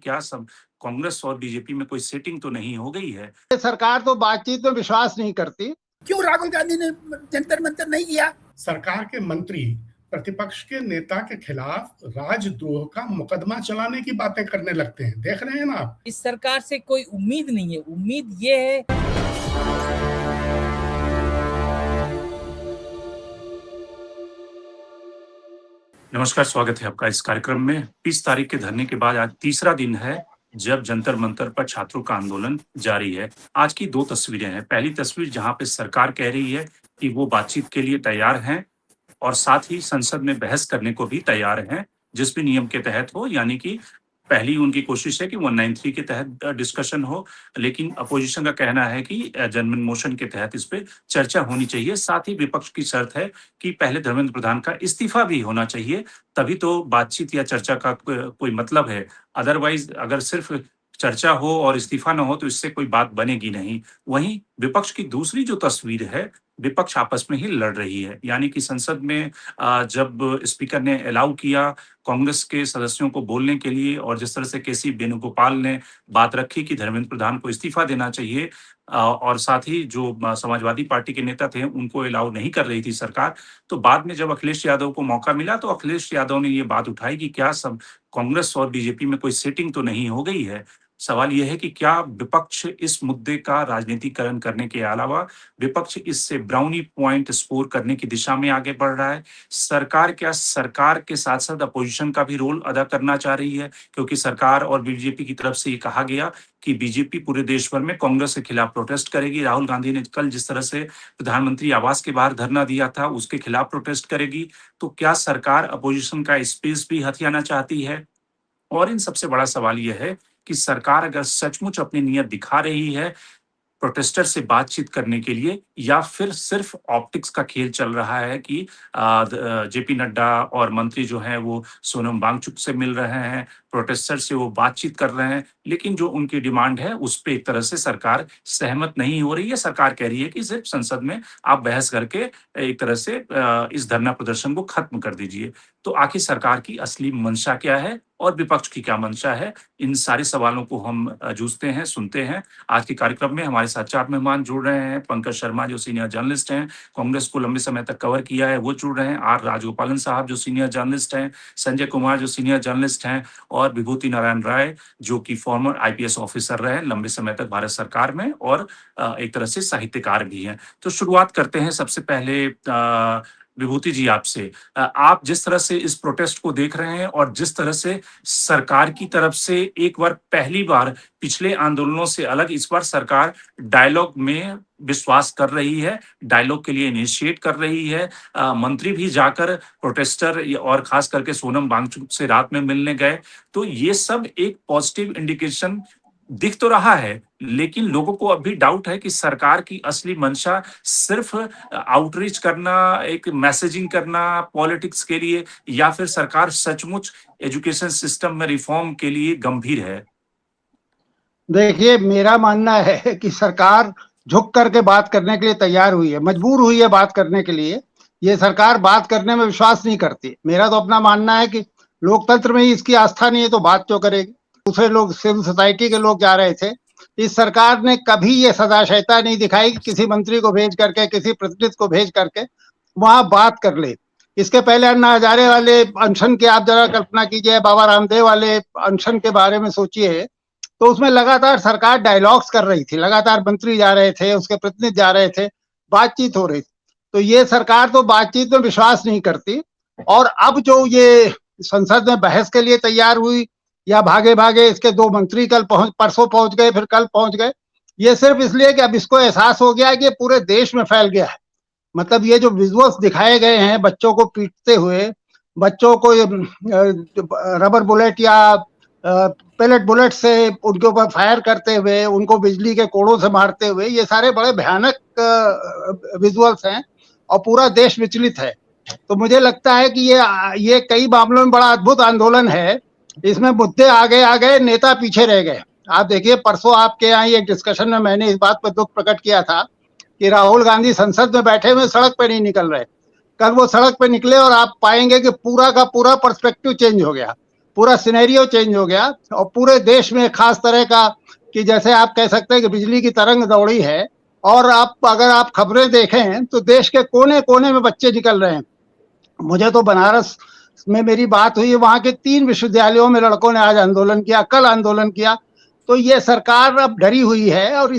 क्या सब कांग्रेस और बीजेपी में कोई सेटिंग तो नहीं हो गई है? सरकार तो बातचीत में विश्वास नहीं करती। क्यों राहुल गांधी ने जंतर मंतर नहीं किया? सरकार के मंत्री प्रतिपक्ष के नेता के खिलाफ राजद्रोह का मुकदमा चलाने की बातें करने लगते हैं। देख रहे हैं ना आप? इस सरकार से कोई उम्मीद नहीं है। उम्मीद ये है नमस्कार, स्वागत है आपका इस कार्यक्रम में। 30 तारीख के धरने के बाद आज तीसरा दिन है जब जंतर मंतर पर छात्रों का आंदोलन जारी है। आज की दो तस्वीरें हैं। पहली तस्वीर जहां पे सरकार कह रही है कि वो बातचीत के लिए तैयार हैं और साथ ही संसद में बहस करने को भी तैयार हैं, जिस भी नियम के तहत हो। यानी कि पहली उनकी कोशिश है कि 193 के तहत डिस्कशन हो, लेकिन अपोजिशन का कहना है कि जनमन मोशन के तहत इस पे चर्चा होनी चाहिए। साथ ही विपक्ष की शर्त है कि पहले धर्मेंद्र प्रधान का इस्तीफा भी होना चाहिए, तभी तो बातचीत या चर्चा का कोई मतलब है। अदरवाइज अगर सिर्फ चर्चा हो और इस्तीफा न हो तो इससे कोई बात बनेगी नहीं। वहीं विपक्ष की दूसरी जो तस्वीर है, विपक्ष आपस में ही लड़ रही है। यानी कि संसद में जब स्पीकर ने अलाउ किया कांग्रेस के सदस्यों को बोलने के लिए, और जिस तरह से केसी वेणुगोपाल ने बात रखी कि धर्मेंद्र प्रधान को इस्तीफा देना चाहिए, और साथ ही जो समाजवादी पार्टी के नेता थे उनको अलाउ नहीं कर रही थी सरकार, तो बाद में जब अखिलेश यादव को मौका मिला तो अखिलेश यादव ने ये बात उठाई कि क्या सब कांग्रेस और बीजेपी में कोई सेटिंग तो नहीं हो गई है। सवाल यह है कि क्या विपक्ष इस मुद्दे का राजनीतिकरण करने के अलावा विपक्ष इससे ब्राउनी पॉइंट स्कोर करने की दिशा में आगे बढ़ रहा है? सरकार क्या सरकार के साथ साथ अपोजिशन का भी रोल अदा करना चाह रही है? क्योंकि सरकार और बीजेपी की तरफ से ये कहा गया कि बीजेपी पूरे देश भर में कांग्रेस के खिलाफ प्रोटेस्ट करेगी। राहुल गांधी ने कल जिस तरह से प्रधानमंत्री आवास के बाहर धरना दिया था, उसके खिलाफ प्रोटेस्ट करेगी। तो क्या सरकार अपोजिशन का स्पेस भी हथियाना चाहती है? और इन सबसे बड़ा सवाल यह है कि सरकार अगर सचमुच अपनी नीयत दिखा रही है प्रोटेस्टर से बातचीत करने के लिए, या फिर सिर्फ ऑप्टिक्स का खेल चल रहा है कि जेपी नड्डा और मंत्री जो हैं वो सोनम वांगचुक से मिल रहे हैं, प्रोटेस्टर से वो बातचीत कर रहे हैं, लेकिन जो उनकी डिमांड है उस पे एक तरह से सरकार सहमत नहीं हो रही है। सरकार कह रही है कि सिर्फ संसद में आप बहस करके एक तरह से इस धरना प्रदर्शन को खत्म कर दीजिए। तो आखिर सरकार की असली मंशा क्या है और विपक्ष की क्या मंशा है? इन सारे सवालों को हम जूझते हैं, सुनते हैं। आज के कार्यक्रम में हमारे साथ 4 मेहमान जुड़ रहे हैं। पंकज शर्मा जो सीनियर जर्नलिस्ट हैं, कांग्रेस को लंबे समय तक कवर किया है, वो जुड़ रहे हैं। आर राजगोपालन साहब जो सीनियर जर्नलिस्ट हैं, संजय कुमार जो सीनियर जर्नलिस्ट हैं, और विभूति नारायण राय जो कि फॉर्मर आईपीएस ऑफिसर रहे लंबे समय तक भारत सरकार में, और एक तरह से साहित्यकार भी हैं। तो शुरुआत करते हैं सबसे पहले विभूति जी आपसे। आप जिस तरह से इस प्रोटेस्ट को देख रहे हैं और जिस तरह से सरकार की तरफ से एक बार, पहली बार पिछले आंदोलनों से अलग इस बार सरकार डायलॉग में विश्वास कर रही है, डायलॉग के लिए इनिशिएट कर रही है। मंत्री भी जाकर प्रोटेस्टर और खास करके सोनम वांगचुक से रात में मिलने गए, तो ये सब एक पॉजिटिव इंडिकेशन दिख तो रहा है, लेकिन लोगों को अभी डाउट है कि सरकार की असली मंशा सिर्फ आउटरीच करना, एक मैसेजिंग करना पॉलिटिक्स के लिए, या फिर सरकार सचमुच एजुकेशन सिस्टम में रिफॉर्म के लिए गंभीर है। देखिए, मेरा मानना है कि सरकार झुक करके बात करने के लिए तैयार हुई है, मजबूर हुई है बात करने के लिए। ये सरकार बात करने में विश्वास नहीं करती। मेरा तो अपना मानना है कि लोकतंत्र में ही इसकी आस्था नहीं है तो बात क्यों करेगी। दूसरे लोग, सिविल सोसाइटी के लोग जा रहे थे। इस सरकार ने कभी ये सदाशयता नहीं दिखाई कि किसी मंत्री को भेज करके, किसी प्रतिनिधि को भेज करके वहां बात कर ले। इसके पहले अन्ना हजारे वाले अनशन की आप जरा कल्पना कीजिए, बाबा रामदेव वाले अनशन के बारे में सोचिए, तो उसमें लगातार सरकार डायलॉग्स कर रही थी, लगातार मंत्री जा रहे थे, उसके प्रतिनिधि जा रहे थे, बातचीत हो रही थी। तो ये सरकार तो बातचीत में विश्वास नहीं करती। और अब जो ये संसद में बहस के लिए तैयार हुई, या भागे भागे इसके 2 मंत्री परसों पहुंच गए, फिर कल पहुंच गए, ये सिर्फ इसलिए कि अब इसको एहसास हो गया है कि पूरे देश में फैल गया है। मतलब ये जो विजुअल्स दिखाए गए हैं बच्चों को पीटते हुए, बच्चों को रबर बुलेट या पेलेट बुलेट से उनके ऊपर फायर करते हुए, उनको बिजली के कोड़ों से मारते हुए, ये सारे बड़े भयानक विजुअल्स हैं और पूरा देश विचलित है। तो मुझे लगता है कि ये कई मामलों में बड़ा अद्भुत आंदोलन है। इसमें मुद्दे आगे आ गए, नेता पीछे रह गए। आप देखिए, परसों आपके यहाँ एक डिस्कशन में मैंने इस बात पर दुख प्रकट किया था कि राहुल गांधी संसद में बैठे हुए सड़क पे नहीं निकल रहे। कल वो सड़क पे निकले और आप पाएंगे कि पूरा का पूरा पर्सपेक्टिव चेंज हो गया। पूरा सिनेरियो चेंज हो गया और पूरे देश में खास तरह का कि जैसे आप कह सकते हैं कि बिजली की तरंग दौड़ी है। और अगर आप खबरें देखें तो देश के कोने कोने में बच्चे निकल रहे हैं। मुझे तो बनारस में मेरी बात हुई, वहां के 3 विश्वविद्यालयों में लड़कों ने आज आंदोलन किया, कल आंदोलन किया। तो ये सरकार अब डरी हुई है और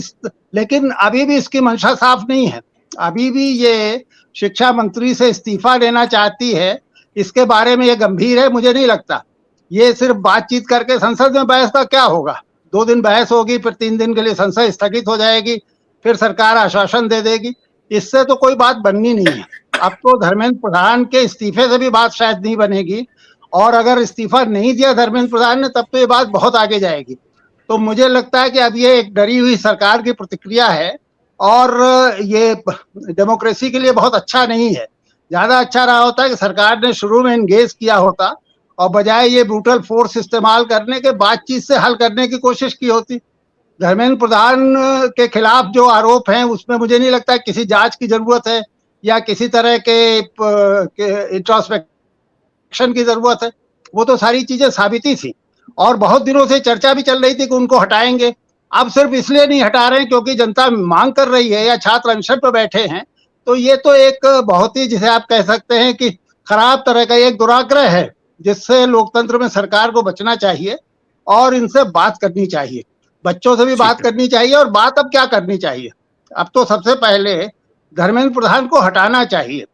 लेकिन अभी भी इसकी मंशा साफ नहीं है। अभी भी ये शिक्षा मंत्री से इस्तीफा लेना चाहती है। इसके बारे में ये गंभीर है, मुझे नहीं लगता। ये सिर्फ बातचीत करके संसद में बहस का क्या होगा? 2 दिन बहस होगी, फिर 3 दिन के लिए संसद स्थगित हो जाएगी, फिर सरकार आश्वासन दे देगी। इससे तो कोई बात बननी नहीं है। अब तो धर्मेंद्र प्रधान के इस्तीफे से भी बात शायद नहीं बनेगी, और अगर इस्तीफा नहीं दिया धर्मेंद्र प्रधान ने तब तो ये बात बहुत आगे जाएगी। तो मुझे लगता है कि अब ये एक डरी हुई सरकार की प्रतिक्रिया है और ये डेमोक्रेसी के लिए बहुत अच्छा नहीं है। ज्यादा अच्छा रहा होता कि सरकार ने शुरू में एंगेज किया होता और बजाय ये ब्रूटल फोर्स इस्तेमाल करने के बातचीत से हल करने की कोशिश की होती। धर्मेंद्र प्रधान के खिलाफ जो आरोप हैं उसमें मुझे नहीं लगता किसी जांच की जरूरत है या किसी तरह के इंट्रोस्पेक्शन की जरूरत है। वो तो सारी चीजें साबिती थी और बहुत दिनों से चर्चा भी चल रही थी कि उनको हटाएंगे। अब सिर्फ इसलिए नहीं हटा रहे हैं क्योंकि जनता मांग कर रही है या छात्र अनशन पर बैठे हैं। तो ये तो एक बहुत ही, जिसे आप कह सकते हैं कि खराब तरह का एक दुराग्रह है, जिससे लोकतंत्र में सरकार को बचना चाहिए और इनसे बात करनी चाहिए। बच्चों से भी बात करनी चाहिए। और बात अब क्या करनी चाहिए? अब तो सबसे पहले धर्मेंद्र प्रधान को हटाना चाहिए।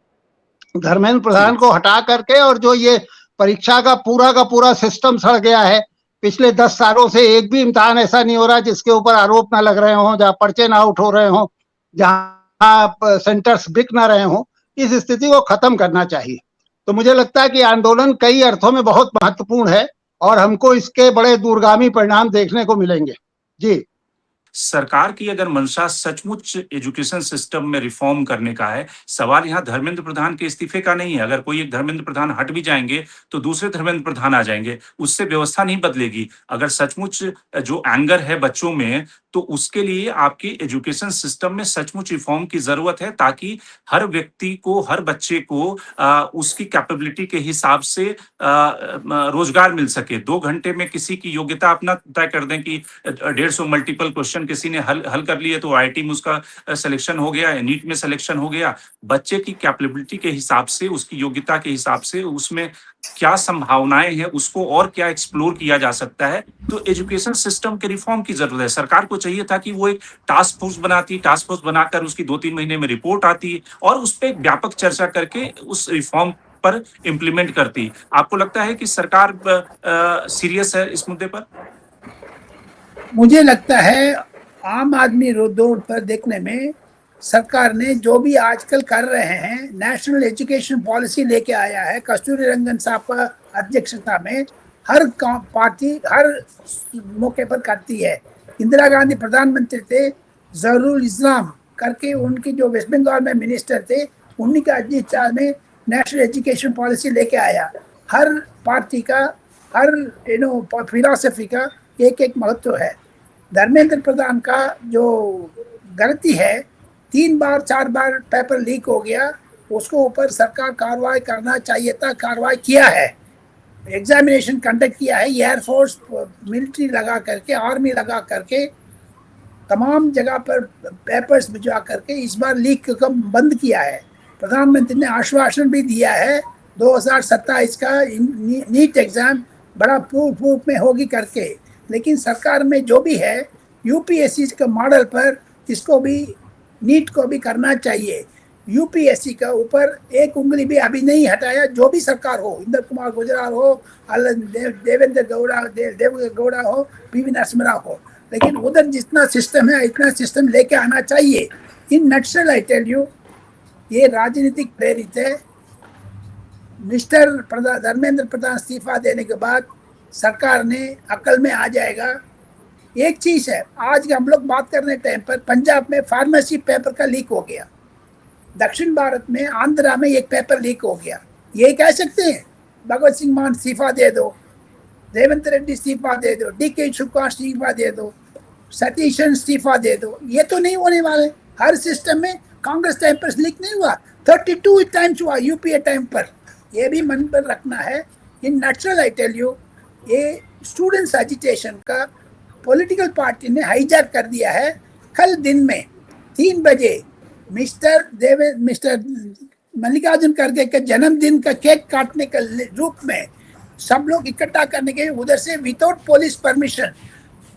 धर्मेंद्र प्रधान को हटा करके, और जो ये परीक्षा का पूरा सिस्टम सड़ गया है, पिछले 10 सालों से एक भी इम्तिहान ऐसा नहीं हो रहा जिसके ऊपर आरोप ना लग रहे हों, जहाँ पर्चे ना उठ हो रहे हों, जहाँ सेंटर्स बिक ना रहे हों। इस स्थिति को खत्म करना चाहिए। तो मुझे लगता है कि आंदोलन कई अर्थों में बहुत महत्वपूर्ण है और हमको इसके बड़े दूरगामी परिणाम देखने को मिलेंगे। जी, सरकार की अगर मंशा सचमुच एजुकेशन सिस्टम में रिफॉर्म करने का है, सवाल यहाँ धर्मेंद्र प्रधान के इस्तीफे का नहीं है। अगर कोई एक धर्मेंद्र प्रधान हट भी जाएंगे तो दूसरे धर्मेंद्र प्रधान आ जाएंगे, उससे व्यवस्था नहीं बदलेगी। अगर सचमुच जो एंगर है बच्चों में, तो उसके लिए आपके एजुकेशन सिस्टम में सचमुच रिफॉर्म की जरूरत है, ताकि हर व्यक्ति को, हर बच्चे को उसकी कैपेबिलिटी के हिसाब से रोजगार मिल सके। 2 घंटे में किसी की योग्यता अपना तय कर दें कि 150 मल्टीपल क्वेश्चन किसी ने हल कर लिए तो आईआईटी में उसका सिलेक्शन हो गया, नीट में सिलेक्शन हो गया। बच्चे की कैपेबिलिटी के हिसाब से, उसकी योग्यता के हिसाब से उसमें क्या संभावनाएं हैं, उसको और क्या एक्सप्लोर किया जा सकता है। तो एजुकेशन सिस्टम के रिफॉर्म की जरूरत है। सरकार को चाहिए था कि वो एक टास्क फोर्स बनाती, टास्क फोर्स बनाकर उसकी 2-3 महीने में रिपोर्ट आती और उस पर व्यापक चर्चा करके उस रिफॉर्म पर इम्प्लीमेंट करती। आपको लगता है कि सरकार सीरियस है इस मुद्दे पर? मुझे लगता है आम आदमी रोड पर देखने में सरकार ने जो भी आजकल कर रहे हैं, नेशनल एजुकेशन पॉलिसी लेके आया है कस्तूरी रंगन साहब का अध्यक्षता में, हर पार्टी हर मौके पर करती है। इंदिरा गांधी प्रधानमंत्री थे, जरूर इस्लाम करके उनकी जो वेस्ट बंगाल में मिनिस्टर थे, उन्हीं का अध्यक्षता में नेशनल एजुकेशन पॉलिसी लेके आया। हर पार्टी का, हर फिलॉसफी का एक एक महत्व है। धर्मेंद्र प्रधान का जो गलती है, 3 बार 4 बार पेपर लीक हो गया, उसको ऊपर सरकार कार्रवाई करना चाहिए था, कार्रवाई किया है। एग्जामिनेशन कंडक्ट किया है, एयरफोर्स मिलिट्री लगा करके, आर्मी लगा करके, तमाम जगह पर पेपर्स भिजवा करके इस बार लीक का बंद किया है। प्रधानमंत्री ने आश्वासन भी दिया है 2027 का नीट एग्जाम बड़ा प्रूफ में होगी करके। लेकिन सरकार में जो भी है, यूपीएससी के मॉडल पर इसको भी, नीट को भी करना चाहिए। यूपीएससी का ऊपर एक उंगली भी अभी नहीं हटाया, जो भी सरकार हो, इंद्र कुमार गुजराल हो, देवेंद्र गौड़ा हो, पीवी नरसिम्हा हो, लेकिन उधर जितना सिस्टम है इतना सिस्टम लेके आना चाहिए। इन नक्सल आई टेल यू, ये राजनीतिक प्रेरित है। मिस्टर धर्मेंद्र प्रधान इस्तीफा देने के बाद सरकार ने अकल में आ जाएगा। एक चीज है, आज हम लोग बात करने टाइम पर पंजाब में फार्मेसी पेपर का लीक हो गया, दक्षिण भारत में आंध्रा में एक पेपर लीक हो गया। ये कह सकते हैं भगवत सिंह मान इस्तीफा दे दो, रेवंत रेड्डी इस्तीफा दे दो, डीके शिवकुमार इस्तीफा दे दो, सतीशन इस्तीफा दे दो? ये तो नहीं होने वाले। हर सिस्टम में कांग्रेस टाइम पर लीक नहीं हुआ, 32 टाइम्स हुआ यूपीए टाइम पर। ये भी मन पर रखना है। In natural I tell you, ये स्टूडेंट्स एजिटेशन का पॉलिटिकल पार्टी ने हाईजैक कर दिया है। कल दिन में 3 बजे मिस्टर मल्लिकार्जुन खड़गे के जन्मदिन का केक काटने के रूप में सब लोग इकट्ठा करने के उधर से विदाउट पुलिस परमिशन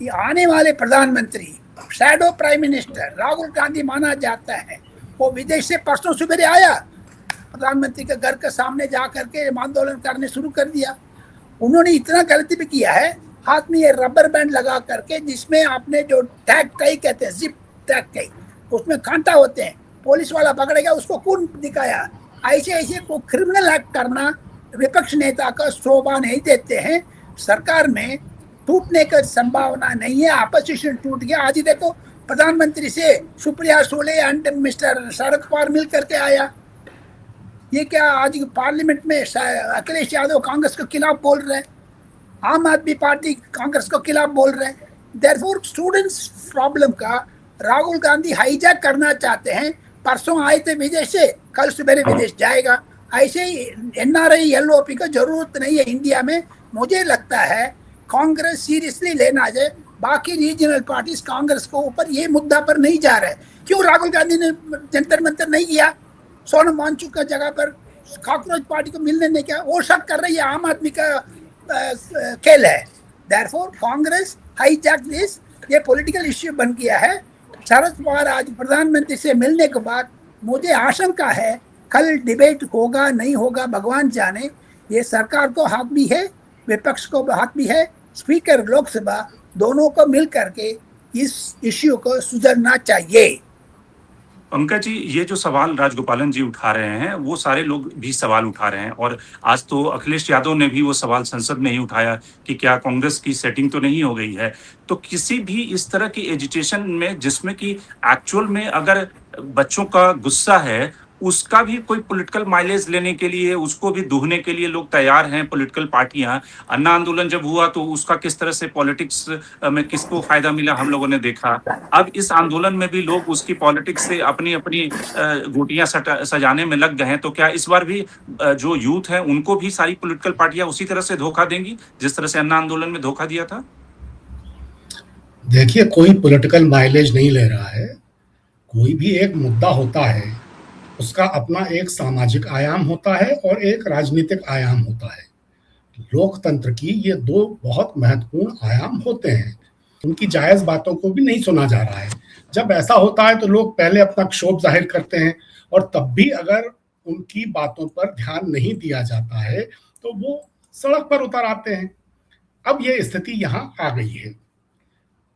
आने वाले प्रधानमंत्री shadow prime minister Rahul Gandhi माना जाता है, वो विदेश से परसों सुबह आया, प्रधानमंत्री के घर के सामने जा करके आंदोलन करने शुरू कर दिया। उन्होंने इतना गलती भी किया है, हाथ में ये रबर बैंड लगा करके जिसमें आपने जो टैग टाई कहते हैं, जिप टैग टाई, उसमें कांटा होते हैं, पुलिस वाला पकड़ेगा उसको खून दिखाया। ऐसे ऐसे को क्रिमिनल एक्ट करना विपक्ष नेता का शोभा नहीं देते हैं। सरकार में टूटने का संभावना नहीं है, अपोजिशन टूट गया। आज ही देखो प्रधानमंत्री से सुप्रिया सुले एंड मिस्टर शरद पवार मिल करके आया। ये क्या आज पार्लियामेंट में अखिलेश यादव कांग्रेस के खिलाफ बोल रहे हैं, आम आदमी पार्टी कांग्रेस के खिलाफ बोल रहे हैं। देयरफॉर स्टूडेंट्स प्रॉब्लम का राहुल गांधी हाईजैक करना चाहते हैं। परसों आए थे विदेश से, कल सुबह विदेश जाएगा। ऐसे ही एनआरआई एलओपी का जरूरत नहीं है इंडिया में। मुझे लगता है कांग्रेस सीरियसली लेना जाए, बाकी रीजनल पार्टीज कांग्रेस को ऊपर ये मुद्दा पर नहीं जा रहे। क्यों राहुल गांधी ने जंतर मंतर नहीं किया? सोनम वांगचुक का जगह पर कॉकरोच पार्टी को मिलने ने क्या, वो शक कर रही है आम आदमी का खेल है। देयरफॉर कांग्रेस हाईजैक दिस, ये पॉलिटिकल इश्यू बन गया है। शरद पवार आज प्रधानमंत्री से मिलने के बाद मुझे आशंका है कल डिबेट होगा नहीं होगा भगवान जाने। ये सरकार को हक भी है, विपक्ष को हक भी है, स्पीकर लोकसभा दोनों को मिल करके इस इश्यू को सुधरना चाहिए। पंकज जी, ये जो सवाल राजगोपालन जी उठा रहे हैं वो सारे लोग भी सवाल उठा रहे हैं, और आज तो अखिलेश यादव ने भी वो सवाल संसद में ही उठाया कि क्या कांग्रेस की सेटिंग तो नहीं हो गई है। तो किसी भी इस तरह की एजिटेशन में जिसमें कि एक्चुअल में अगर बच्चों का गुस्सा है उसका भी कोई पॉलिटिकल माइलेज लेने के लिए, उसको भी दुहने के लिए लोग तैयार हैं पॉलिटिकल पार्टियां। अन्ना आंदोलन जब हुआ तो उसका किस तरह से पॉलिटिक्स में किसको फायदा मिला हम लोगों ने देखा। अब इस आंदोलन में भी लोग उसकी पॉलिटिक्स से अपनी अपनी गोटियां सजाने में लग गए हैं। तो क्या इस बार भी जो यूथ है उनको भी सारी पॉलिटिकल पार्टियां उसी तरह से धोखा देंगी जिस तरह से अन्ना आंदोलन में धोखा दिया था? देखिए, कोई पॉलिटिकल माइलेज नहीं ले रहा है। कोई भी एक मुद्दा होता है, उसका अपना एक सामाजिक आयाम होता है और एक राजनीतिक आयाम होता है। लोकतंत्र की ये दो बहुत महत्वपूर्ण आयाम होते हैं। उनकी जायज बातों को भी नहीं सुना जा रहा है। जब ऐसा होता है तो लोग पहले अपना क्षोभ जाहिर करते हैं, और तब भी अगर उनकी बातों पर ध्यान नहीं दिया जाता है तो वो सड़क पर उतर आते हैं। अब ये स्थिति यहाँ आ गई है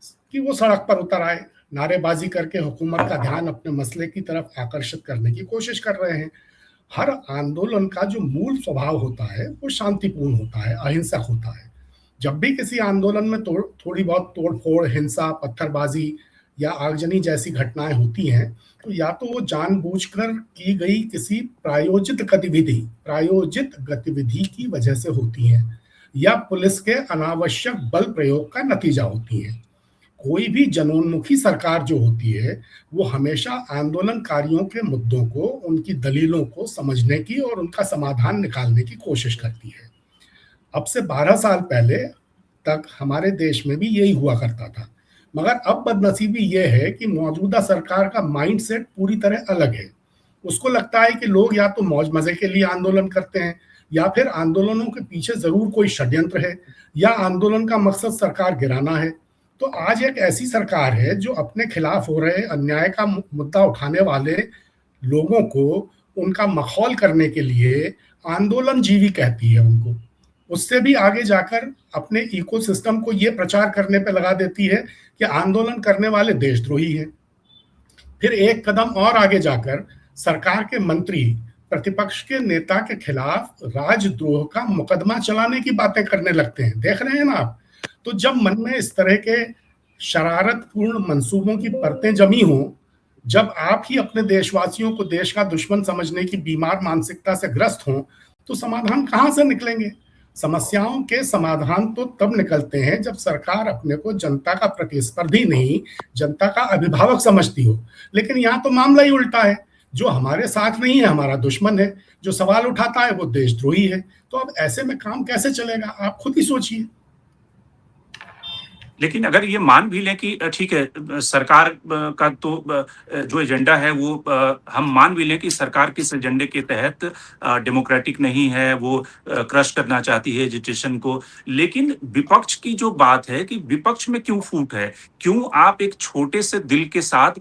कि वो सड़क पर उतर आए, नारेबाजी करके हुकूमत का ध्यान अपने मसले की तरफ आकर्षित करने की कोशिश कर रहे हैं। हर आंदोलन का जो मूल स्वभाव होता है वो शांतिपूर्ण होता है, अहिंसक होता है। जब भी किसी आंदोलन में थोड़ी बहुत तोड़फोड़, हिंसा, पत्थरबाजी या आगजनी जैसी घटनाएं होती हैं तो या तो वो जानबूझकर की गई किसी प्रायोजित गतिविधि की वजह से होती हैं, या पुलिस के अनावश्यक बल प्रयोग का नतीजा होती हैं। कोई भी जनोन्मुखी सरकार जो होती है वो हमेशा आंदोलनकारियों के मुद्दों को, उनकी दलीलों को समझने की और उनका समाधान निकालने की कोशिश करती है। अब से 12 साल पहले तक हमारे देश में भी यही हुआ करता था, मगर अब बदनसीबी यह है कि मौजूदा सरकार का माइंडसेट पूरी तरह अलग है। उसको लगता है कि लोग या तो मौज मजे के लिए आंदोलन करते हैं, या फिर आंदोलनों के पीछे जरूर कोई षड्यंत्र है, या आंदोलन का मकसद सरकार गिराना है। तो आज एक ऐसी सरकार है जो अपने खिलाफ हो रहे अन्याय का मुद्दा उठाने वाले लोगों को उनका मखौल करने के लिए आंदोलन जीवी कहती है उनको। उससे भी आगे जाकर अपने इकोसिस्टम को ये प्रचार करने पे लगा देती है कि आंदोलन करने वाले देशद्रोही हैं। फिर एक कदम और आगे जाकर सरकार के मंत्री प्रतिपक्ष के नेता के खिलाफ राजद्रोह का मुकदमा चलाने की बातें करने लगते हैं। देख रहे हैं ना आप? तो जब मन में इस तरह के शरारतपूर्ण मंसूबों की परतें जमी हों, जब आप ही अपने देशवासियों को देश का दुश्मन समझने की बीमार मानसिकता से ग्रस्त हों, तो समाधान कहां से निकलेंगे? समस्याओं के समाधान तो तब निकलते हैं जब सरकार अपने को जनता का प्रतिस्पर्धी नहीं, जनता का अभिभावक समझती हो। लेकिन यहाँ तो मामला ही उल्टा है। जो हमारे साथ नहीं है हमारा दुश्मन है, जो सवाल उठाता है वो देशद्रोही है। तो अब ऐसे में काम कैसे चलेगा? आप खुद ही सोचिए। लेकिन अगर ये मान भी लें कि ठीक है, सरकार का तो जो एजेंडा है वो हम मान भी लें कि सरकार किस एजेंडे के तहत डेमोक्रेटिक नहीं है, वो क्रश करना चाहती है एजुकेशन को। लेकिन विपक्ष की जो बात है कि विपक्ष में क्यों फूट है? क्यों आप एक छोटे से दिल के साथ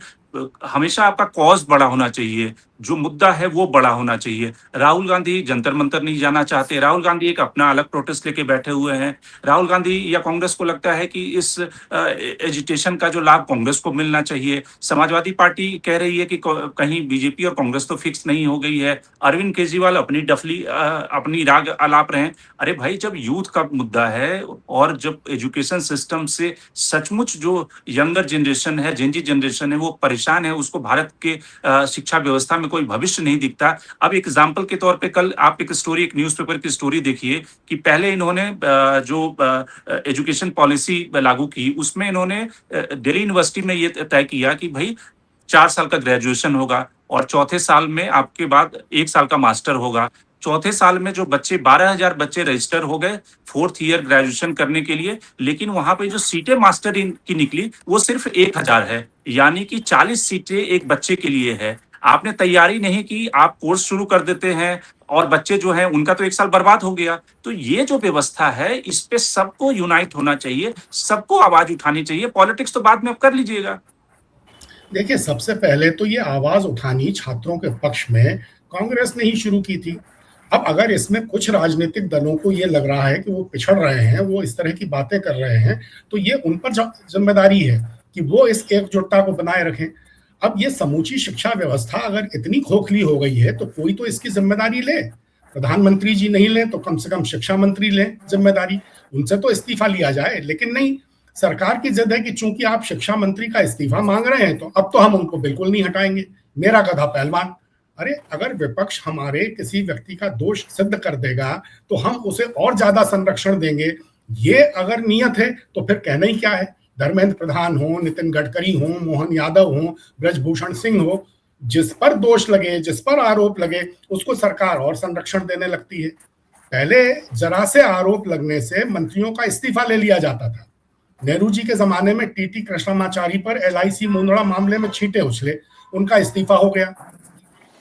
हमेशा आपका कॉज बड़ा होना चाहिए, जो मुद्दा है वो बड़ा होना चाहिए। राहुल गांधी जंतर मंतर नहीं जाना चाहते, राहुल गांधी एक अपना अलग प्रोटेस्ट लेके बैठे हुए हैं। राहुल गांधी या कांग्रेस को लगता है कि इस एजिटेशन का जो लाभ कांग्रेस को मिलना चाहिए। समाजवादी पार्टी कह रही है कि कहीं बीजेपी और कांग्रेस तो फिक्स नहीं हो गई है। अरविंद केजरीवाल अपनी डफली अपनी राग अलाप रहे हैं। अरे भाई, जब यूथ का मुद्दा है और जब एजुकेशन सिस्टम से सचमुच जो यंगर जनरेशन है, जेनजी जनरेशन है, वो परेशान है, उसको भारत के शिक्षा व्यवस्था में कोई भविष्य नहीं दिखता। अब एग्जाम्पल के तौर पे कल आप एक न्यूज़पेपर की स्टोरी देखिए कि पहले इन्होंने जो एजुकेशन पॉलिसी लागू की, उसमें इन्होंने दिल्ली यूनिवर्सिटी में ये तय किया कि भाई 4 साल का ग्रेजुएशन होगा और चौथे साल में आपके बाद 1 साल का मास्टर होगा। चौथे साल में जो बच्चे 12,000 बच्चे रजिस्टर हो गए 4th ईयर ग्रेजुएशन करने के लिए, लेकिन वहां पे जो सीटें मास्टर की निकली वो सिर्फ 1,000 है, यानी कि 40 सीटें एक बच्चे के लिए है। आपने तैयारी नहीं की, आप कोर्स शुरू कर देते हैं और बच्चे जो हैं उनका तो 1 साल बर्बाद हो गया। तो ये जो व्यवस्था है, इस पे सबको यूनाइट होना चाहिए, सबको आवाज उठानी चाहिए। पॉलिटिक्स तो बाद में आप कर लीजिएगा। देखिए, सबसे पहले तो ये आवाज उठानी छात्रों के पक्ष में कांग्रेस ने ही शुरू की थी। अब अगर इसमें कुछ राजनीतिक दलों को ये लग रहा है कि वो पिछड़ रहे हैं, वो इस तरह की बातें कर रहे हैं, तो ये उन पर जिम्मेदारी है कि वो इस एकजुटता को बनाए रखें। अब ये समूची शिक्षा व्यवस्था अगर इतनी खोखली हो गई है तो कोई तो इसकी जिम्मेदारी ले। प्रधानमंत्री जी नहीं लें तो कम से कम शिक्षा मंत्री लें जिम्मेदारी, उनसे तो इस्तीफा लिया जाए। लेकिन नहीं, सरकार की जिद है कि चूंकि आप शिक्षा मंत्री का इस्तीफा मांग रहे हैं तो अब तो हम उनको बिल्कुल नहीं हटाएंगे, मेरा गधा पहलवान। अरे, अगर विपक्ष हमारे किसी व्यक्ति का दोष सिद्ध कर देगा तो हम उसे और ज्यादा संरक्षण देंगे, ये अगर नियत है तो फिर कहना ही क्या है। धर्मेंद्र प्रधान हो, नितिन गडकरी हो, मोहन यादव हो, ब्रजभूषण सिंह हो, जिस पर दोष लगे, जिस पर आरोप लगे, उसको सरकार और संरक्षण देने लगती है। पहले जरा से आरोप लगने से मंत्रियों का इस्तीफा ले लिया जाता था। नेहरू जी के जमाने में टीटी कृष्णमाचारी पर LIC मुंदड़ा मामले में छींटे उछले, उनका इस्तीफा हो गया।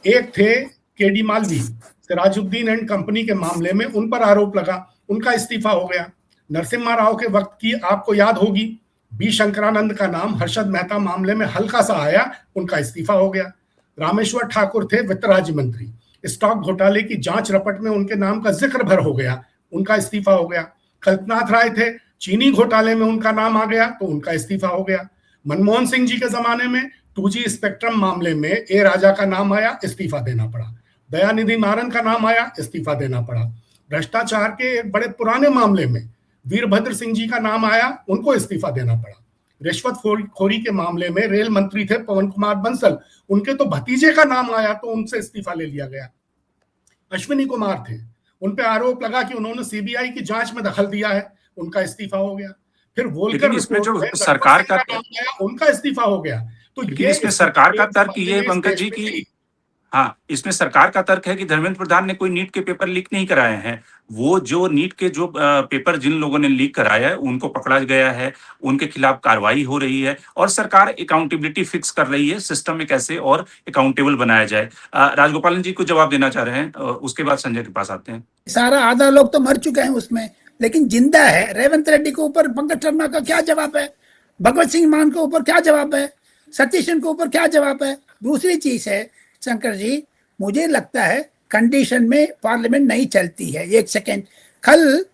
एक थे KD Malvi, Sirajuddin and company के मामले में उन पर आरोप लगा, उनका इस्तीफा हो गया। नरसिम्हा राव के वक्त की आपको याद होगी, बी शंकरानंद का नाम हर्षद मेहता मामले में हल्का सा आया, उनका इस्तीफा हो गया। रामेश्वर ठाकुर थे वित्त राज्य मंत्री, स्टॉक घोटाले की जांच रपट में उनके नाम का जिक्र भर हो गया, उनका इस्तीफा हो गया। कल्पनाथ राय थे, चीनी घोटाले में उनका नाम आ गया तो उनका इस्तीफा हो गया। मनमोहन सिंह जी के जमाने में 2G स्पेक्ट्रम मामले में ए राजा का नाम आया, इस्तीफा देना पड़ा। दयानिधि मारन का नाम आया, इस्तीफा देना पड़ा। भ्रष्टाचार के एक बड़े पुराने मामले में वीरभद्र सिंह जी का नाम आया, उनको इस्तीफा देना पड़ा। रिश्वत खोरी के मामले में रेल मंत्री थे पवन कुमार बंसल, उनके तो भतीजे का नाम आया तो उनसे इस्तीफा ले लिया गया। अश्विनी कुमार थे, उन पे आरोप लगा कि उन्होंने CBI की जांच में दखल दिया है, उनका इस्तीफा हो गया। फिर वोल्कर इसमें जो सरकार का नाम आया, उनका इस्तीफा हो गया। तो ये इसमें सरकार का तर्क ये पंकज जी की, हाँ, इसमें सरकार का तर्क है कि धर्मेंद्र प्रधान ने कोई नीट के पेपर लीक नहीं कराए हैं। वो जो नीट के जो पेपर जिन लोगों ने लीक कराया है उनको पकड़ा गया है, उनके खिलाफ कार्रवाई हो रही है और सरकार अकाउंटेबिलिटी फिक्स कर रही है, सिस्टम में कैसे और अकाउंटेबल बनाया जाए। राजगोपालन जी को जवाब देना चाह रहे हैं, उसके बाद संजय के पास आते हैं। सारा आधा लोग तो मर चुके हैं उसमें, लेकिन जिंदा है। रेवंत रेड्डी के ऊपर पंकज शर्मा का क्या जवाब है? भगवत सिंह मान के ऊपर क्या जवाब है? सतीशन के ऊपर क्या जवाब है? दूसरी चीज है शंकर जी, मुझे लगता है कंडीशन में पार्लियामेंट नहीं चलती है। एक सेकेंड, कल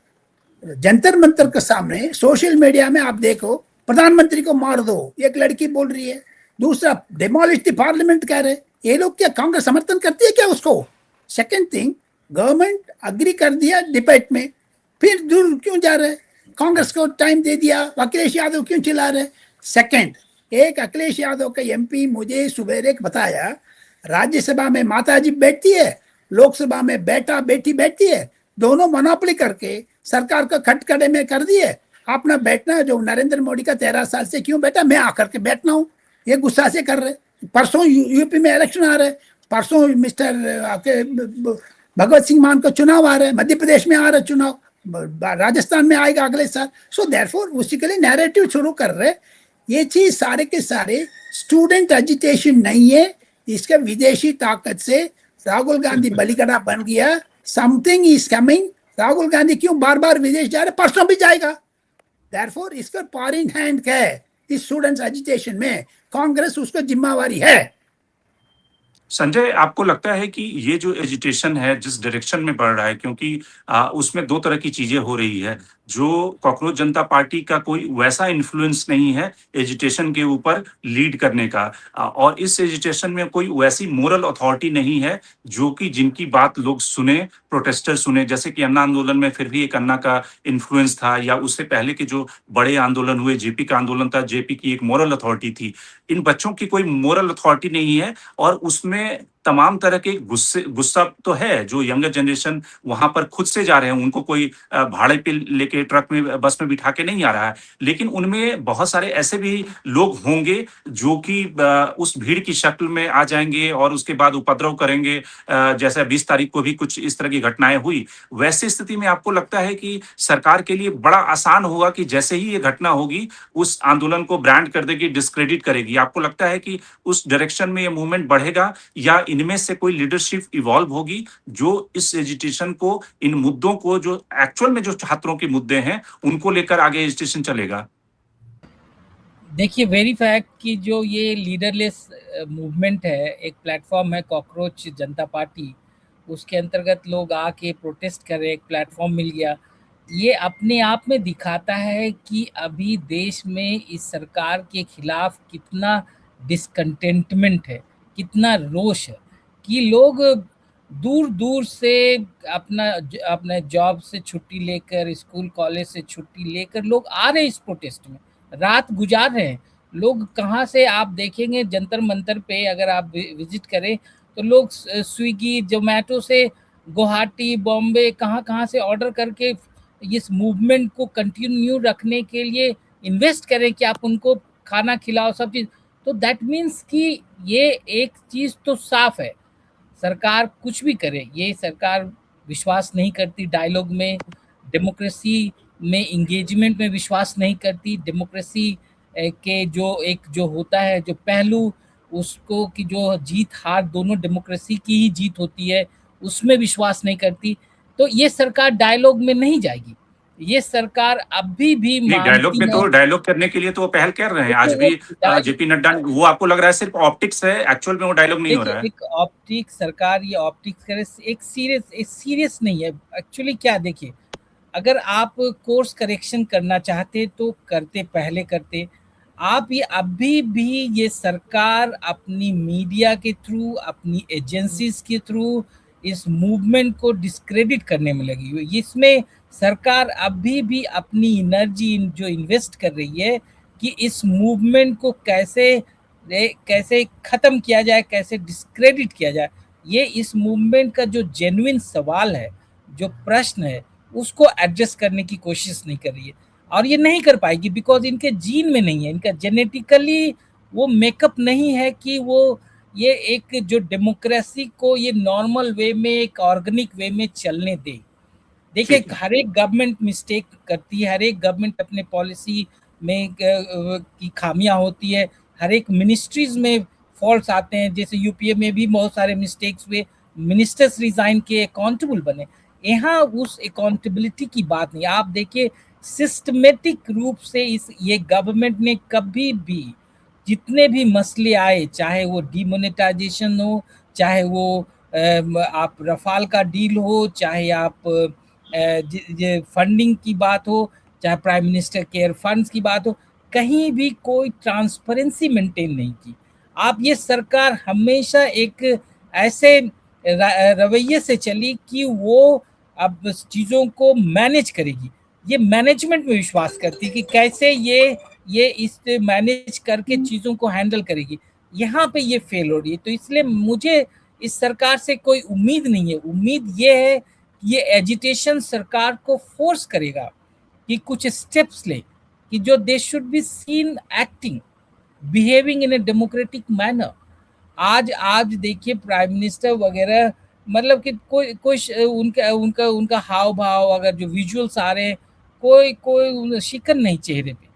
जंतर मंतर के सामने सोशल मीडिया में आप देखो, प्रधानमंत्री को मार दो, एक लड़की बोल रही है। दूसरा, डिमोलिश द पार्लियामेंट कह रहे। ये लोग क्या कांग्रेस समर्थन करती है क्या उसको? सेकेंड थिंग, गवर्नमेंट अग्री कर दिया डिबेट में, फिर दूर क्यों जा रहे? कांग्रेस को टाइम दे दिया, अखिलेश यादव क्यों चिल्ला रहे? सेकेंड, एक अखिलेश यादव का MP मुझे सुबेरे बताया, राज्यसभा में माता जी बैठती है, लोकसभा में बेटा बेटी बैठती है, दोनों मोनोपोली करके सरकार का खटखड़े में कर दिए। अपना बैठना जो नरेंद्र मोदी का 13 साल से क्यों बैठा, मैं आकर के बैठना हूँ, ये गुस्सा से कर रहे। परसों यूपी में इलेक्शन आ रहे, परसों मिस्टर भगवत सिंह मान का चुनाव आ रहा है, मध्य प्रदेश में आ रहा है चुनाव, राजस्थान में आएगा अगले साल। सो देयरफॉर उसी के लिए नैरेटिव शुरू कर रहे। ये चीज सारे के सारे स्टूडेंट एजिटेशन नहीं है, इसके विदेशी ताकत से राहुल गांधी बलिकड़ा बन गया। Something is coming. Rahul Gandhi क्यों बार बार विदेश जा रहे, परसों भी जाएगा। देयरफॉर इसका फॉरेन हैंड है इस स्टूडेंट्स एजिटेशन में, कांग्रेस उसको जिम्मेवारी है। संजय, आपको लगता है कि ये जो एजिटेशन है जिस डायरेक्शन में बढ़ रहा है, क्योंकि उसमें दो तरह की चीजें हो रही है, जो कॉकरोच जनता पार्टी का कोई वैसा इन्फ्लुएंस नहीं है एजिटेशन के ऊपर लीड करने का, और इस एजिटेशन में कोई वैसी मोरल अथॉरिटी नहीं है जो कि जिनकी बात लोग सुने, प्रोटेस्टर सुने, जैसे कि अन्ना आंदोलन में फिर भी एक अन्ना का इन्फ्लुएंस था, या उससे पहले के जो बड़े आंदोलन हुए, जेपी का आंदोलन था, जेपी की एक मोरल अथॉरिटी थी। इन बच्चों की कोई मोरल अथॉरिटी नहीं है, और उसमें तमाम तरह के गुस्सा तो है। जो यंगर जनरेशन वहां पर खुद से जा रहे हैं, उनको कोई भाड़े पे लेके ट्रक में, बस में बिठा के नहीं आ रहा है, लेकिन उनमें बहुत सारे ऐसे भी लोग होंगे जो कि उस भीड़ की शक्ल में आ जाएंगे और उसके बाद उपद्रव करेंगे, जैसे 20 तारीख को भी कुछ इस तरह की घटनाएं हुई। वैसी स्थिति में आपको लगता है कि सरकार के लिए बड़ा आसान होगा कि जैसे ही ये घटना होगी उस आंदोलन को ब्रांड कर देगी, डिस्क्रेडिट करेगी? आपको लगता है कि उस डायरेक्शन में ये मूवमेंट बढ़ेगा, या इनमें से कोई लीडरशिप इवॉल्व होगी जो इस एजिटेशन को, इन मुद्दों को, जो एक्चुअल में जो छात्रों के मुद्दे हैं, उनको लेकर आगे एजिटेशन चलेगा? देखिए, वेरी फैक्ट कि जो ये लीडरलेस मूवमेंट है, एक प्लेटफॉर्म है कॉकरोच जनता पार्टी, उसके अंतर्गत लोग आके प्रोटेस्ट कर रहे, एक प्लेटफॉर्म मिल गया। ये अपने आप में दिखाता है कि अभी देश में इस सरकार के खिलाफ कितना डिसकंटेंटमेंट है, कितना रोष है, कि लोग दूर दूर से अपना जॉब से छुट्टी लेकर, स्कूल कॉलेज से छुट्टी लेकर लोग आ रहे हैं इस प्रोटेस्ट में, रात गुजार रहे हैं। लोग कहाँ से, आप देखेंगे जंतर मंतर पे अगर आप विजिट करें तो लोग स्विगी जोमेटो से गुवाहाटी, बॉम्बे, कहाँ कहाँ से ऑर्डर करके इस मूवमेंट को कंटिन्यू रखने के लिए इन्वेस्ट करें कि आप उनको खाना खिलाओ, सब चीज़। तो दैट मीन्स कि ये एक चीज़ तो साफ है, सरकार कुछ भी करे, ये सरकार विश्वास नहीं करती डायलॉग में, डेमोक्रेसी में, इंगेजमेंट में विश्वास नहीं करती, डेमोक्रेसी के जो होता है जो पहलू, उसको कि जो जीत हार दोनों डेमोक्रेसी की ही जीत होती है, उसमें विश्वास नहीं करती। तो ये सरकार डायलॉग में नहीं जाएगी। ये सरकार अभी भी नहीं, डायलॉग मानती में है। तो, डायलॉग करने के लिए तो वो पहल कर रहे हैं आज देखिए, भी। वो जेपी नड्डा, वो आपको लग रहा है सिर्फ ऑप्टिक्स है, एक्चुअल में वो डायलॉग नहीं हो देखिए, रहा है? एक ऑप्टिक्स, सरकार ये ऑप्टिक्स करे, एक सीरियस नहीं है एक्चुअली। क्या देखिए, अगर आप कोर्स करेक्शन करना चाहते तो करते, पहले करते। आप ये अभी भी ये सरकार अपनी मीडिया के थ्रू, अपनी एजेंसीज के थ्रू इस मूवमेंट को डिस्क्रेडिट करने में लगी हुई। इसमें सरकार अभी भी अपनी एनर्जी जो इन्वेस्ट कर रही है कि इस मूवमेंट को कैसे खत्म किया जाए, कैसे डिस्क्रेडिट किया जाए। ये इस मूवमेंट का जो जेन्युइन सवाल है, जो प्रश्न है, उसको एड्रेस करने की कोशिश नहीं कर रही है, और ये नहीं कर पाएगी बिकॉज इनके जीन में नहीं है, इनका जेनेटिकली वो मेकअप नहीं है कि वो ये एक जो डेमोक्रेसी को ये नॉर्मल वे में, एक ऑर्गेनिक वे में चलने दे। देखिए, ठीक है। हर एक गवर्नमेंट मिस्टेक करती है, हर एक गवर्नमेंट अपने पॉलिसी में की खामियां होती है, हर एक मिनिस्ट्रीज में फॉल्ट्स आते हैं। जैसे यूपीए में भी बहुत सारे मिस्टेक्स हुए, मिनिस्टर्स रिजाइन किए, अकाउंटेबल बने। यहाँ उस अकाउंटेबिलिटी की बात नहीं। आप देखिए, सिस्टमेटिक रूप से ये गवर्नमेंट ने कभी भी जितने भी मसले आए, चाहे वो डिमोनेटाइजेशन हो, चाहे वो आप रफाल का डील हो, चाहे आप ये फंडिंग की बात हो, चाहे प्राइम मिनिस्टर केयर फंड्स की बात हो, कहीं भी कोई ट्रांसपेरेंसी मेंटेन नहीं की। आप ये सरकार हमेशा एक ऐसे रवैये से चली कि वो अब चीज़ों को मैनेज करेगी। ये मैनेजमेंट में विश्वास करती कि कैसे ये इस मैनेज करके चीज़ों को हैंडल करेगी। यहाँ पे ये फेल हो रही है। तो इसलिए मुझे इस सरकार से कोई उम्मीद नहीं है। उम्मीद ये है कि ये एजिटेशन सरकार को फोर्स करेगा कि कुछ स्टेप्स ले, कि जो they should be seen acting, behaving in a democratic manner. आज देखिए, प्राइम मिनिस्टर वगैरह मतलब कि कोई उनका उनका उनका हाव भाव, अगर जो विजुअल्स आ रहे हैं, कोई शिकन नहीं चेहरे पे।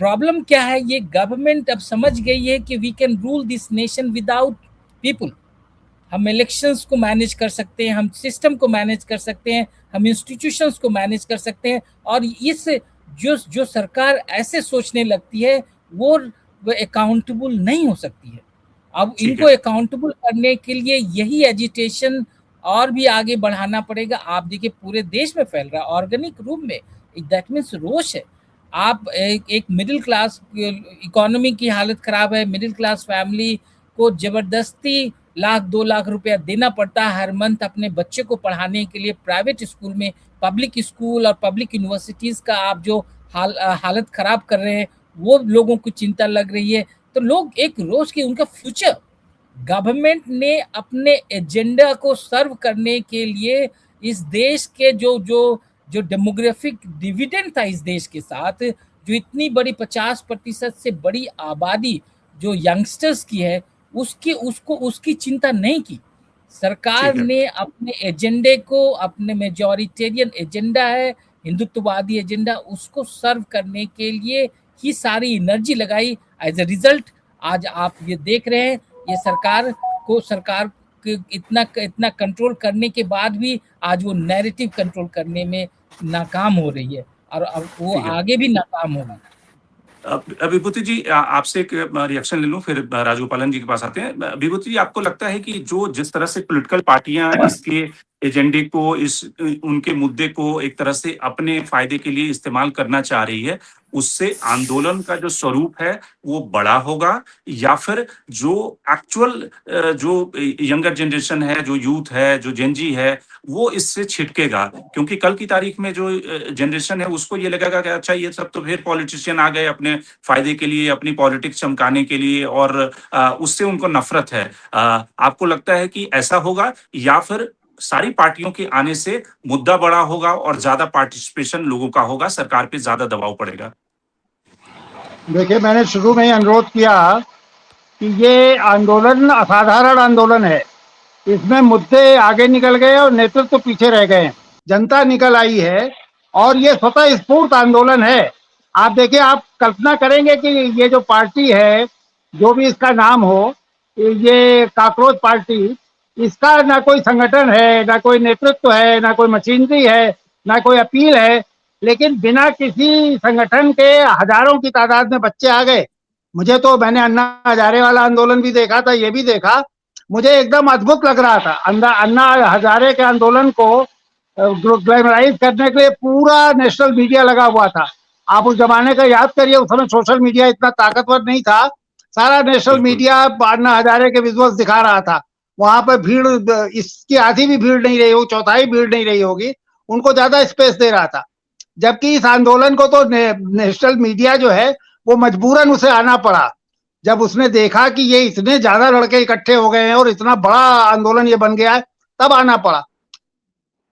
प्रॉब्लम क्या है, ये गवर्नमेंट अब समझ गई है कि we can rule this nation without people. हम इलेक्शंस को मैनेज कर सकते हैं, हम सिस्टम को मैनेज कर सकते हैं, हम इंस्टीट्यूशंस को मैनेज कर सकते हैं, और इस जो सरकार ऐसे सोचने लगती है वो अकाउंटेबल नहीं हो सकती है। अब ठीक इनको है। अकाउंटेबल करने के लिए यही एजिटेशन और भी आगे बढ़ाना पड़ेगा। आप देखिए पूरे देश में फैल रहा है ऑर्गेनिक रूप में, दैट मीन्स रोष है। आप एक मिडिल क्लास इकोनॉमी की हालत खराब है, मिडिल क्लास फैमिली को जबरदस्ती 1-2 लाख रुपया देना पड़ता है हर मंथ अपने बच्चे को पढ़ाने के लिए प्राइवेट स्कूल में। पब्लिक स्कूल और पब्लिक यूनिवर्सिटीज का आप जो हालत खराब कर रहे हैं, वो लोगों को चिंता लग रही है। तो लोग एक रोज की उनका फ्यूचर, गवर्नमेंट ने अपने एजेंडा को सर्व करने के लिए इस देश के जो डेमोग्राफिक डिविडेंड था इस देश के साथ, जो इतनी बड़ी 50% से बड़ी आबादी जो यंगस्टर्स की है, उसकी चिंता नहीं की। सरकार ठीक है। ने अपने एजेंडे को, अपने मेजॉरिटेरियन एजेंडा है, हिंदुत्ववादी एजेंडा, उसको सर्व करने के लिए ही सारी एनर्जी लगाई। एज ए रिजल्ट आज आप ये देख रहे हैं, ये सरकार को इतना कंट्रोल करने के बाद भी आज वो नैरेटिव कंट्रोल करने में नाकाम हो रही है, और अब वो ठीक है। आगे भी नाकाम होगी। विभूति जी, आपसे एक रिएक्शन ले लूं, फिर राजगोपालन जी के पास आते हैं। विभूति जी, आपको लगता है कि जो जिस तरह से पॉलिटिकल पार्टियां इसके एजेंडे को, इस उनके मुद्दे को एक तरह से अपने फायदे के लिए इस्तेमाल करना चाह रही है, उससे आंदोलन का जो स्वरूप है वो बड़ा होगा, या फिर जो एक्चुअल जो यंगर जनरेशन है, जो यूथ है, जो जेनजी है, वो इससे छिटकेगा? क्योंकि कल की तारीख में जो जनरेशन है उसको ये लगेगा कि अच्छा, ये सब तो फिर पॉलिटिशियन आ गए अपने फायदे के लिए, अपनी पॉलिटिक्स चमकाने के लिए, और उससे उनको नफरत है। आपको लगता है कि ऐसा होगा, या फिर सारी पार्टियों के आने से मुद्दा बड़ा होगा और ज्यादा पार्टिसिपेशन लोगों का होगा, सरकार पे ज्यादा दबाव पड़ेगा? देखिए, मैंने शुरू में ही अनुरोध किया कि ये आंदोलन असाधारण आंदोलन है। इसमें मुद्दे आगे निकल गए और नेतृत्व पीछे रह गए। जनता निकल आई है और ये स्वतः स्फूर्त आंदोलन है। आप देखिए, आप कल्पना करेंगे कि ये जो पार्टी है, जो भी इसका नाम हो, ये कॉकरोच पार्टी, इसका ना कोई संगठन है, ना कोई नेतृत्व है, ना कोई मशीनरी है, ना कोई अपील है, लेकिन बिना किसी संगठन के हजारों की तादाद में बच्चे आ गए। मुझे तो, मैंने अन्ना हजारे वाला आंदोलन भी देखा था, ये भी देखा, मुझे एकदम अद्भुत लग रहा था। अन्ना हजारे के आंदोलन को ग्लैमराइज करने के लिए पूरा नेशनल मीडिया लगा हुआ था। आप उस जमाने का याद करिए, उस समय सोशल मीडिया इतना ताकतवर नहीं था। सारा नेशनल बिल्कुल। मीडिया अन्ना हजारे के विजुअल्स दिखा रहा था। वहां पर भीड़, इसकी आधी भी भीड़ नहीं रही होगी, चौथाई भीड़ नहीं रही होगी, उनको ज्यादा स्पेस दे रहा था। जबकि इस आंदोलन को तो नेशनल मीडिया जो है वो मजबूरन उसे आना पड़ा। जब उसने देखा कि ये इतने ज्यादा लड़के इकट्ठे हो गए हैं और इतना बड़ा आंदोलन ये बन गया है, तब आना पड़ा।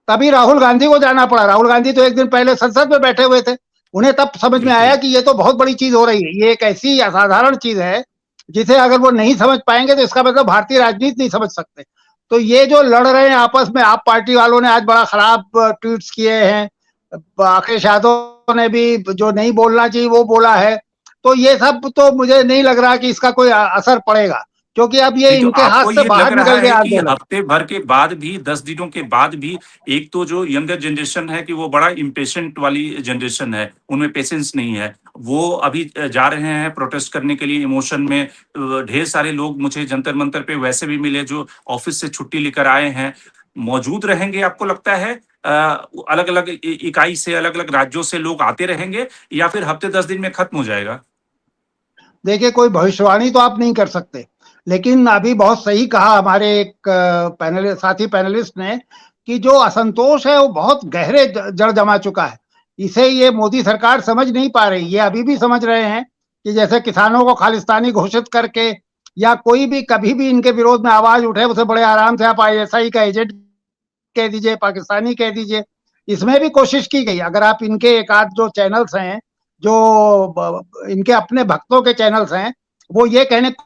तभी राहुल गांधी को जाना पड़ा। राहुल गांधी तो एक दिन पहले संसद में बैठे हुए थे। उन्हें तब समझ में आया कि ये तो बहुत बड़ी चीज हो रही है, ये एक ऐसी असाधारण चीज है जिसे अगर वो नहीं समझ पाएंगे तो इसका मतलब भारतीय राजनीति नहीं समझ सकते। तो ये जो लड़ रहे हैं आपस में, आप पार्टी वालों ने आज बड़ा खराब ट्वीट्स किए हैं, अखिलेश यादव ने भी जो नहीं बोलना चाहिए वो बोला है। तो ये सब तो मुझे नहीं लग रहा कि इसका कोई असर पड़ेगा, क्योंकि अब ये नहीं, तो इनके हाथ आपको से ये बाहर लग रहा निकल गया है कि आंदोलन। हफ्ते भर के बाद भी, 10 दिनों के बाद भी, एक तो जो यंगर जनरेशन है कि वो बड़ा इम्पेशेंट वाली जनरेशन है, उनमें पेशेंस नहीं है, वो अभी जा रहे हैं प्रोटेस्ट करने के लिए इमोशन में। ढेर सारे लोग मुझे जंतर मंतर पे वैसे भी मिले जो ऑफिस से छुट्टी लेकर आए हैं, मौजूद रहेंगे। आपको लगता है अलग अलग इकाई से, अलग अलग राज्यों से लोग आते रहेंगे, या फिर हफ्ते 10 दिन में खत्म हो जाएगा? देखिए, कोई भविष्यवाणी तो आप नहीं कर सकते, लेकिन अभी बहुत सही कहा हमारे एक साथी पैनलिस्ट ने कि जो असंतोष है वो बहुत गहरे जड़ जमा चुका है। इसे ये मोदी सरकार समझ नहीं पा रही। ये अभी भी समझ रहे हैं कि जैसे किसानों को खालिस्तानी घोषित करके, या कोई भी कभी भी इनके विरोध में आवाज उठे उसे बड़े आराम से आप ISI का एजेंट कह दीजिए, पाकिस्तानी कह दीजिए। इसमें भी कोशिश की गई। अगर आप इनके एक आध जो चैनल्स हैं, जो इनके अपने भक्तों के चैनल्स हैं, वो ये कहने की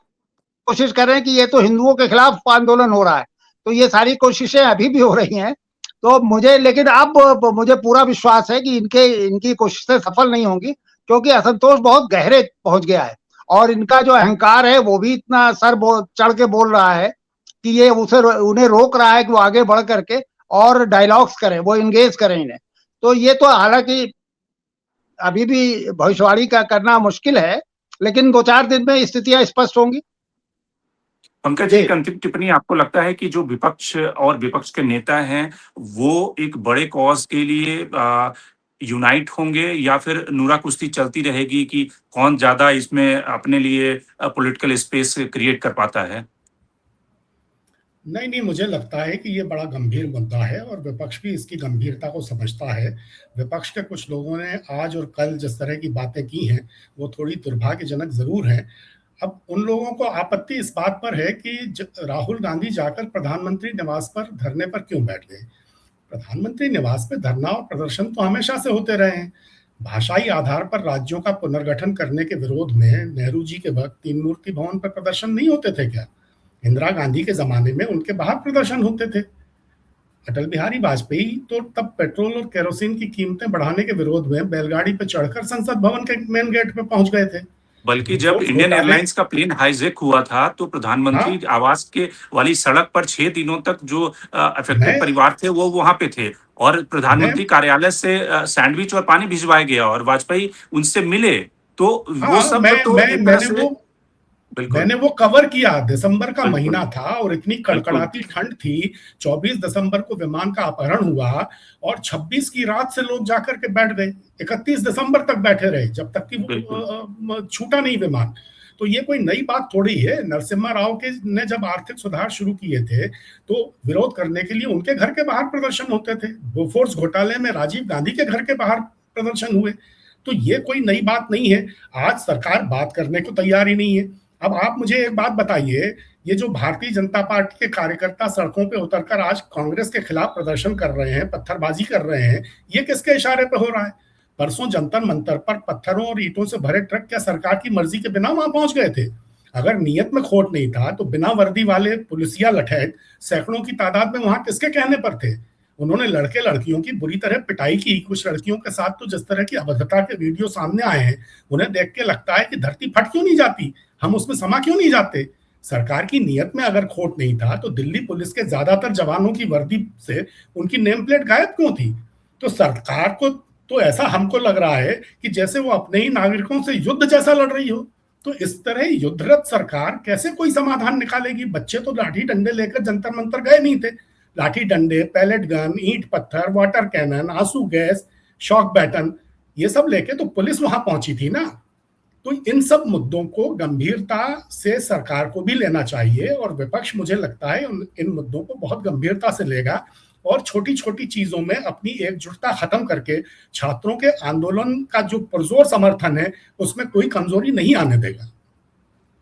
कोशिश कर रहे हैं कि ये तो हिंदुओं के खिलाफ आंदोलन हो रहा है। तो ये सारी कोशिशें अभी भी हो रही हैं। तो मुझे, लेकिन अब मुझे पूरा विश्वास है कि इनकी कोशिशें सफल नहीं होंगी, क्योंकि असंतोष बहुत गहरे पहुंच गया है और इनका जो अहंकार है वो भी इतना चढ़ के बोल रहा है कि ये उन्हें रोक रहा है कि वो आगे बढ़ करके और डायलॉग्स करें, वो इंगेज करें इन्हें। तो ये तो हालांकि अभी भी भविष्यवाणी का करना मुश्किल है, लेकिन 2-4 दिन में स्थितियां स्पष्ट होंगी। पंकज जी, एक अंतिम टिप्पणी, आपको लगता है कि जो विपक्ष और विपक्ष के नेता हैं वो एक बड़े कॉज के लिए यूनाइट होंगे, या फिर नूरा कुश्ती चलती रहेगी कि कौन ज्यादा इसमें अपने लिए पॉलिटिकल स्पेस क्रिएट कर पाता है? नहीं, मुझे लगता है कि ये बड़ा गंभीर मुद्दा है और विपक्ष भी इसकी गंभीरता को समझता है। विपक्ष के कुछ लोगों ने आज और कल जिस तरह की बातें की हैं, वो थोड़ी दुर्भाग्यजनक ज़रूर हैं। अब उन लोगों को आपत्ति इस बात पर है कि राहुल गांधी जाकर प्रधानमंत्री निवास पर धरने पर क्यों बैठ गए? प्रधानमंत्री निवास पे धरना और प्रदर्शन तो हमेशा से होते रहे हैं। भाषाई आधार पर राज्यों का पुनर्गठन करने के विरोध में नेहरू जी के वक्त 3 मूर्ति भवन पर प्रदर्शन नहीं होते थे क्या? इंदिरा गांधी के जमाने में उनके बाहर प्रदर्शन होते थे। अटल बिहारी वाजपेयी तो तब पेट्रोल और केरोसिन की कीमतें बढ़ाने के विरोध में बैलगाड़ी पर चढ़कर संसद भवन के मेन गेट पे पहुंच गए थे। बल्कि जब इंडियन एयरलाइंस का प्लेन हाईजैक हुआ था तो प्रधानमंत्री आवास के वाली सड़क पर 6 दिनों तक जो अफेक्टेड परिवार थे वो वहां पे थे, और प्रधानमंत्री कार्यालय से सैंडविच और पानी भिजवाया गया और वाजपेयी उनसे मिले। तो वो सब मैंने वो कवर किया। दिसंबर का महीना था और इतनी कड़कड़ाती ठंड थी। 24 दिसंबर को विमान का अपहरण हुआ और 26 की रात से लोग जाकर के बैठ गए। 31 दिसंबर तक बैठे रहे, जब तक कि छूटा नहीं विमान। तो ये कोई नई बात थोड़ी है। नरसिम्हा राव ने जब आर्थिक सुधार शुरू किए थे तो विरोध करने के लिए उनके घर के बाहर प्रदर्शन होते थे। बोफोर्स घोटाले में राजीव गांधी के घर के बाहर प्रदर्शन हुए। तो ये कोई नई बात नहीं है। आज सरकार बात करने को तैयार ही नहीं है। अब आप मुझे एक बात बताइए, ये जो भारतीय जनता पार्टी के कार्यकर्ता सड़कों पे उतरकर आज कांग्रेस के खिलाफ प्रदर्शन कर रहे हैं, पत्थरबाजी कर रहे हैं, ये किसके इशारे पे हो रहा है? परसों जंतर मंतर पर पत्थरों और ईंटों से भरे ट्रक क्या सरकार की मर्जी के बिना वहां पहुंच गए थे? अगर नियत में खोट नहीं था तो बिना वर्दी वाले पुलिसिया लठैत सैकड़ों की तादाद में वहां किसके कहने पर थे? उन्होंने लड़के लड़कियों की बुरी तरह पिटाई की। कुछ लड़कियों के साथ तो जिस तरह की अभद्रता के वीडियो सामने आए हैं, उन्हें देख के लगता है कि धरती फट क्यों नहीं जाती, हम उसमें समा क्यों नहीं जाते? सरकार की नीयत में अगर खोट नहीं था तो दिल्ली पुलिस के ज्यादातर जवानों की वर्दी से उनकी नेम प्लेट गायब क्यों थी? तो सरकार को तो ऐसा हमको लग रहा है कि जैसे वो अपने ही नागरिकों से युद्ध जैसा लड़ रही हो। तो इस तरह युद्धरत सरकार कैसे कोई समाधान निकालेगी? बच्चे तो लाठी डंडे लेकर जंतर मंतर गए नहीं थे। लाठी डंडे, पैलेट गन, ईंट पत्थर, वाटर कैनन, आंसू गैस, शॉक बैटन, ये सब लेके तो पुलिस वहां पहुंची थी ना। तो इन सब मुद्दों को गंभीरता से सरकार को भी लेना चाहिए और विपक्ष मुझे लगता है इन मुद्दों को बहुत गंभीरता से लेगा और छोटी छोटी चीजों में अपनी एकजुटता खत्म करके छात्रों के आंदोलन का जो पुरजोर समर्थन है उसमें कोई कमजोरी नहीं आने देगा।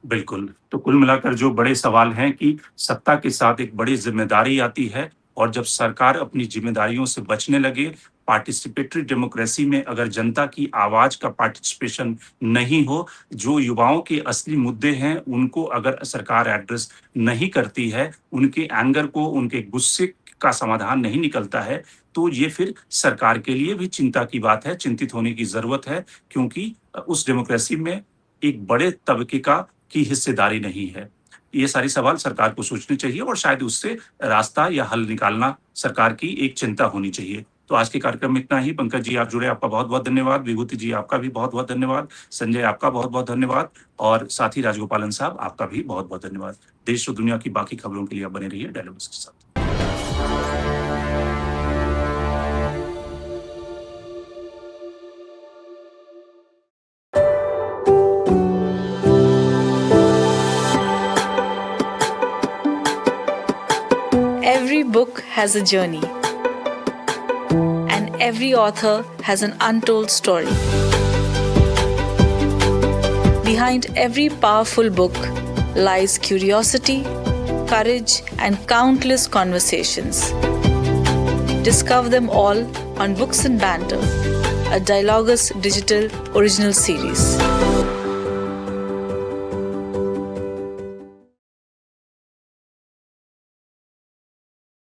बिल्कुल। तो कुल मिलाकर जो बड़े सवाल हैं कि सत्ता के साथ एक बड़ी जिम्मेदारी आती है, और जब सरकार अपनी जिम्मेदारियों से बचने लगे, पार्टिसिपेटरी डेमोक्रेसी में अगर जनता की आवाज का पार्टिसिपेशन नहीं हो, जो युवाओं के असली मुद्दे हैं उनको अगर सरकार एड्रेस नहीं करती है, उनके एंगर को, उनके गुस्से का समाधान नहीं निकलता है, तो ये फिर सरकार के लिए भी चिंता की बात है, चिंतित होने की जरूरत है, क्योंकि उस डेमोक्रेसी में एक बड़े तबके की हिस्सेदारी नहीं है। ये सारी सवाल सरकार को सोचने चाहिए और शायद उससे रास्ता या हल निकालना सरकार की एक चिंता होनी चाहिए। तो आज के कार्यक्रम में इतना ही। पंकज जी आप जुड़े, आपका बहुत बहुत धन्यवाद। विभूति जी आपका भी बहुत बहुत धन्यवाद। संजय आपका बहुत बहुत धन्यवाद, और साथ ही राजगोपालन साहब आपका भी बहुत बहुत धन्यवाद। देश और दुनिया की बाकी खबरों के लिए आप बने रहिए डायलॉग्स के साथ। Every book has a journey, and every author has an untold story. Behind every powerful book lies curiosity, courage, and countless conversations. Discover them all on Books and Banter, a Dialogus Digital original series.